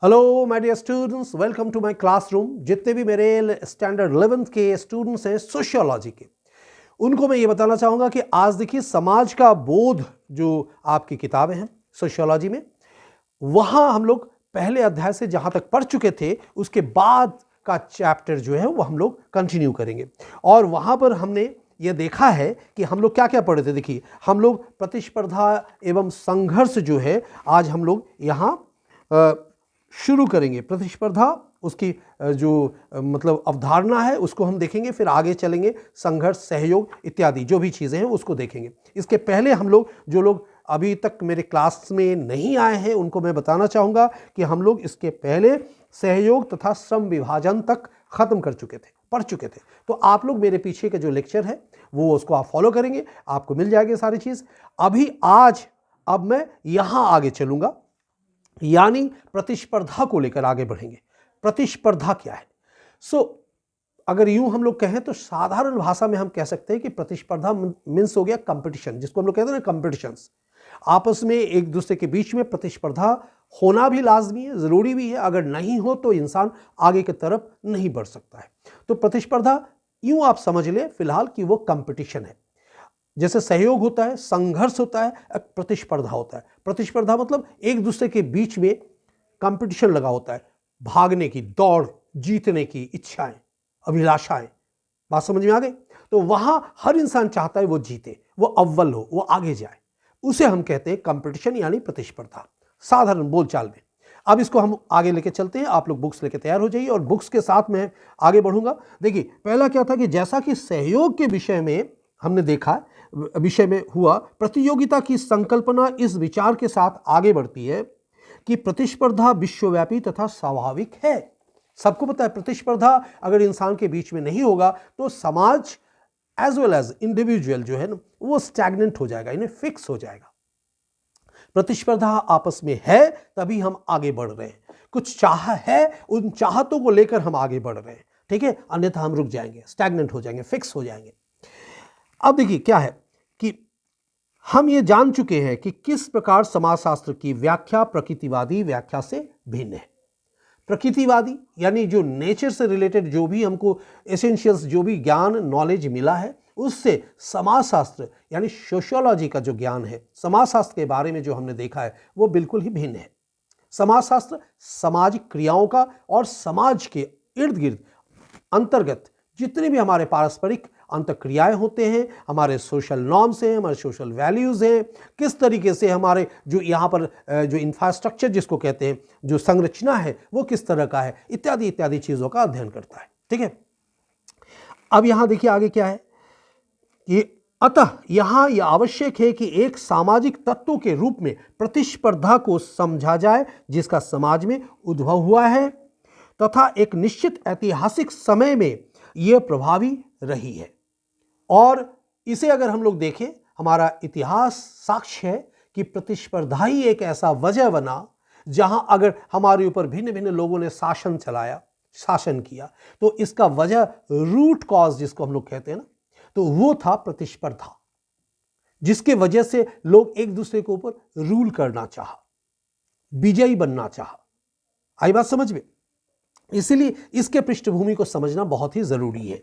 Hello my dear students, welcome to my classroom. जितने भी मेरे स्टैंडर्ड 11th के स्टूडेंट्स हैं सोशियोलॉजी के, उनको मैं ये बताना चाहूँगा कि आज देखिए समाज का बोध जो आपकी किताबें हैं सोशियोलॉजी में, वहाँ हम लोग पहले अध्याय से जहाँ तक पढ़ चुके थे उसके बाद का चैप्टर जो है वो हम लोग कंटिन्यू करेंगे। और वहाँ पर हमने ये देखा है कि हम लोग क्या क्या पढ़े थे। देखिए, हम लोग प्रतिस्पर्धा एवं संघर्ष जो है आज हम लोग यहाँ शुरू करेंगे। प्रतिस्पर्धा उसकी जो मतलब अवधारणा है उसको हम देखेंगे, फिर आगे चलेंगे संघर्ष, सहयोग इत्यादि जो भी चीज़ें हैं उसको देखेंगे। इसके पहले हम लोग, जो लोग अभी तक मेरे क्लास में नहीं आए हैं, उनको मैं बताना चाहूँगा कि हम लोग इसके पहले सहयोग तथा श्रम विभाजन तक ख़त्म कर चुके थे, पढ़ चुके थे। तो आप लोग मेरे पीछे के जो लेक्चर है वो उसको आप फॉलो करेंगे, आपको मिल जाएगी सारी चीज़। अब मैं यहाँ आगे चलूँगा, यानी प्रतिस्पर्धा को लेकर आगे बढ़ेंगे। प्रतिस्पर्धा क्या है? अगर यूं हम लोग कहें तो साधारण भाषा में हम कह सकते हैं कि प्रतिस्पर्धा मीन्स हो गया कंपटीशन, जिसको हम लोग कहते हैं ना कंपटीशंस। आपस में एक दूसरे के बीच में प्रतिस्पर्धा होना भी लाजमी है, जरूरी भी है। अगर नहीं हो तो इंसान आगे की तरफ नहीं बढ़ सकता है। तो प्रतिस्पर्धा यूं आप समझ लें फिलहाल कि वो कंपटीशन है। जैसे सहयोग होता है, संघर्ष होता है, प्रतिस्पर्धा होता है। प्रतिस्पर्धा मतलब एक दूसरे के बीच में कंपटीशन लगा होता है, भागने की दौड़, जीतने की इच्छाएं, अभिलाषाएं। बात समझ में आ गई? तो वहां हर इंसान चाहता है वो जीते, वो अव्वल हो, वो आगे जाए। उसे हम कहते हैं कंपटीशन यानी प्रतिस्पर्धा, साधारण बोलचाल में। अब इसको हम आगे लेके चलते हैं। आप लोग बुक्स लेके तैयार हो जाइए और बुक्स के साथ मैं आगे बढ़ूंगा। देखिए, पहला क्या था कि जैसा कि सहयोग के विषय में हमने देखा, विषय में हुआ, प्रतियोगिता की संकल्पना इस विचार के साथ आगे बढ़ती है कि प्रतिस्पर्धा विश्वव्यापी तथा स्वाभाविक है। सबको पता है प्रतिस्पर्धा अगर इंसान के बीच में नहीं होगा तो समाज एज वेल एज इंडिविजुअल जो है ना वो स्टैग्नेंट हो जाएगा, यानी फिक्स हो जाएगा। प्रतिस्पर्धा आपस में है तभी हम आगे बढ़ रहे हैं। कुछ चाह है, उन चाहतों को लेकर हम आगे बढ़ रहे हैं, ठीक है, अन्यथा हम रुक जाएंगे, स्टैग्नेंट हो जाएंगे, फिक्स हो जाएंगे। अब देखिए क्या है कि हम ये जान चुके हैं कि किस प्रकार समाजशास्त्र की व्याख्या प्रकृतिवादी व्याख्या से भिन्न है। प्रकृतिवादी यानी जो नेचर से रिलेटेड जो भी हमको एसेंशियल्स, जो भी ज्ञान नॉलेज मिला है, उससे समाजशास्त्र यानी सोशियोलॉजी का जो ज्ञान है, समाजशास्त्र के बारे में जो हमने देखा है, वो बिल्कुल ही भिन्न है। समाजशास्त्र सामाजिक क्रियाओं का और समाज के इर्द गिर्द अंतर्गत जितने भी हमारे पारस्परिक अंतःक्रियाएं होते हैं, हमारे सोशल नॉर्म्स हैं, हमारे सोशल वैल्यूज़ हैं, किस तरीके से हमारे जो यहाँ पर जो इंफ्रास्ट्रक्चर जिसको कहते हैं, जो संरचना है वो किस तरह का है, इत्यादि इत्यादि चीज़ों का अध्ययन करता है, ठीक है। अब यहाँ देखिए आगे क्या है कि अतः यहाँ यह आवश्यक है कि एक सामाजिक तत्व के रूप में प्रतिस्पर्धा को समझा जाए जिसका समाज में उद्भव हुआ है तथा एक निश्चित ऐतिहासिक समय में यह प्रभावी रही है। और इसे अगर हम लोग देखें, हमारा इतिहास साक्ष्य है कि प्रतिस्पर्धा ही एक ऐसा वजह बना जहां अगर हमारे ऊपर भिन्न भिन्न लोगों ने शासन चलाया, शासन किया, तो इसका वजह, रूट कॉज जिसको हम लोग कहते हैं ना, तो वो था प्रतिस्पर्धा, जिसके वजह से लोग एक दूसरे के ऊपर रूल करना चाहा, विजयी बनना चाहा। आई बात समझ में? इसलिए इसके पृष्ठभूमि को समझना बहुत ही जरूरी है।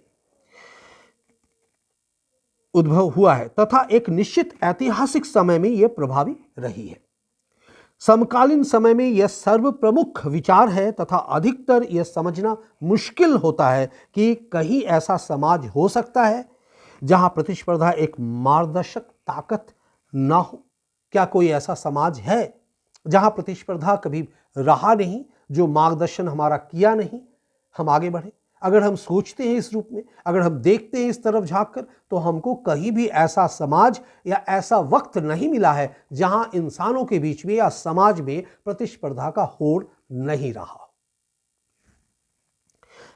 उद्भव हुआ है तथा एक निश्चित ऐतिहासिक समय में यह प्रभावी रही है। समकालीन समय में यह सर्व प्रमुख विचार है तथा अधिकतर यह समझना मुश्किल होता है कि कहीं ऐसा समाज हो सकता है जहां प्रतिस्पर्धा एक मार्गदर्शक ताकत ना हो। क्या कोई ऐसा समाज है जहां प्रतिस्पर्धा कभी रहा नहीं, जो मार्गदर्शन हमारा किया नहीं, हम आगे बढ़े? अगर हम सोचते हैं इस रूप में, अगर हम देखते हैं इस तरफ झांक कर, तो हमको कहीं भी ऐसा समाज या ऐसा वक्त नहीं मिला है जहां इंसानों के बीच में या समाज में प्रतिस्पर्धा का होड़ नहीं रहा।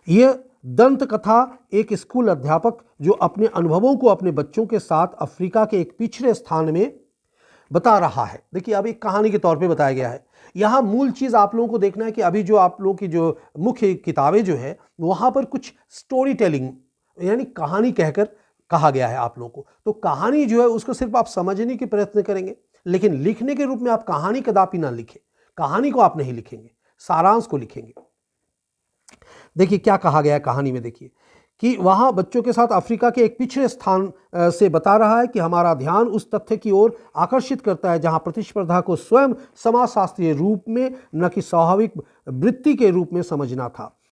यह दंत कथा एक स्कूल अध्यापक जो अपने अनुभवों को अपने बच्चों के साथ अफ्रीका के एक पिछड़े स्थान में बता रहा है। देखिए, अब एक कहानी के तौर पे बताया गया है। यहाँ मूल चीज़ आप लोगों को देखना है कि अभी जो आप लोगों की जो मुख्य किताबें जो है वहाँ पर कुछ स्टोरी टेलिंग यानी कहानी कहकर कहा गया है आप लोगों को। तो कहानी जो है उसको सिर्फ आप समझने के प्रयत्न करेंगे, लेकिन लिखने के रूप में आप कहानी कदापि ना लिखें। कहानी को आप नहीं लिखेंगे, सारांश को लिखेंगे। देखिए क्या कहा गया है कहानी में, देखिए कि वहाँ बच्चों के साथ अफ्रीका के एक पिछड़े स्थान से बता रहा है कि हमारा ध्यान उस तथ्य की ओर आकर्षित करता है जहाँ प्रतिस्पर्धा को स्वयं समाजशास्त्रीय रूप में न कि स्वाभाविक वृत्ति के रूप में समझना था।